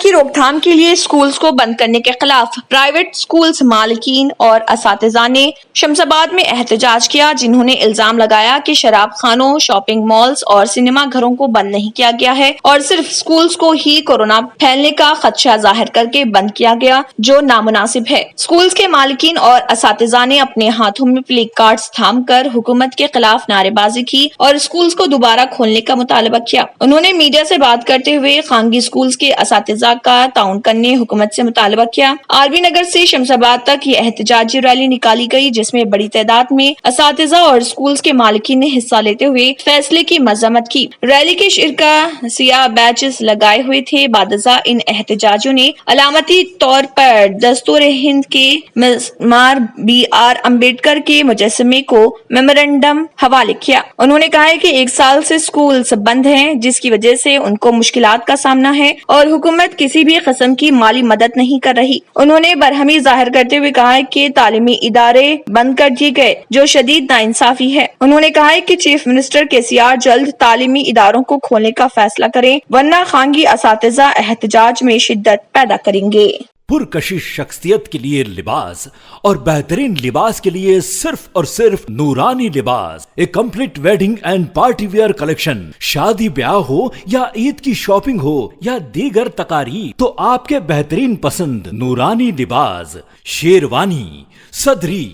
की रोकथाम के लिए स्कूल्स को बंद करने के खिलाफ प्राइवेट स्कूल्स मालिकीन और असातिज़ा ने शमशाबाद में एहतजाज किया, जिन्होंने इल्जाम लगाया कि शराब खानों, शॉपिंग मॉल्स और सिनेमा घरों को बंद नहीं किया गया है और सिर्फ स्कूल्स को ही कोरोना फैलने का खदशा जाहिर करके बंद किया गया, जो नामुनासिब है। स्कूल्स के मालिकीन और असातिज़ा ने अपने हाथों में प्ले कार्ड्स थाम कर हुकूमत के खिलाफ नारेबाजी की और स्कूल्स को दोबारा खोलने का मुतालबा किया। उन्होंने मीडिया से बात करते हुए खानगी स्कूल्स के असातिज़ा का ताउन करने हुकूमत से मुतालबा किया। आरबी नगर से शमशाबाद तक ये एहतजाजी रैली निकाली गई, जिसमें बड़ी तादाद में असातिज़ा और स्कूल्स के मालिकीन ने हिस्सा लेते हुए फैसले की मजम्मत की। रैली के शिरका सियाह बैचेस लगाए हुए थे। बादशाह इन एहतजाजियों ने अलामती तौर पर दस्तूर हिंद के मज़मार BR अम्बेडकर के मुजस्समे को मेमोरेंडम हवाले किया। उन्होंने कहा है कि 1 साल से स्कूल्स बंद हैं, जिसकी वजह से उनको मुश्किलात का सामना है और हुकूमत किसी भी किस्म की माली मदद नहीं कर रही। उन्होंने बरहमी जाहिर करते हुए कहा है कि तालीमी इदारे बंद कर दिए गए, जो शदीद नाइंसाफी है। उन्होंने कहा है कि चीफ मिनिस्टर KCR जल्द तालीमी इदारों को खोलने का फैसला करें, वरना खानगी असातिज़ा एहतजाज में शिद्दत पैदा करेंगे। पुरकशिश शख्सियत के लिए लिबास और बेहतरीन लिबास के लिए सिर्फ और सिर्फ Noorani Libas, a complete wedding and party wear collection. शादी ब्याह हो या ईद की शॉपिंग हो या दीगर तकारीब, तो आपके बेहतरीन पसंद नूरानी लिबास, शेरवानी, सदरी,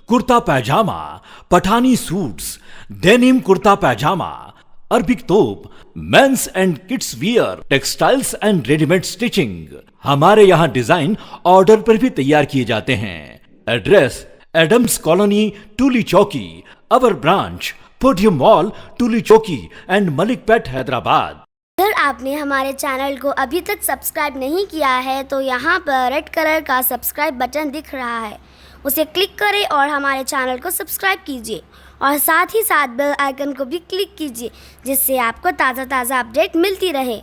kurta pyjama, Pathani suits, denim kurta pyjama, Arabic तोप, men's and kids wear, textiles and readymade stitching. हमारे यहाँ डिजाइन ऑर्डर पर भी तैयार किए जाते हैं। एड्रेस एडम्स कॉलोनी, टूली चौकी, अवर ब्रांच पोडियम मॉल, टूली चौकी एंड मलिकपेट, हैदराबाद। अगर आपने हमारे चैनल को अभी तक सब्सक्राइब नहीं किया है तो यहाँ पर रेड कलर का सब्सक्राइब बटन दिख रहा है, उसे क्लिक करें और हमारे चैनल को सब्सक्राइब कीजिए और साथ ही साथ बेल आइकन को भी क्लिक कीजिए, जिससे आपको ताज़ा अपडेट मिलती रहे।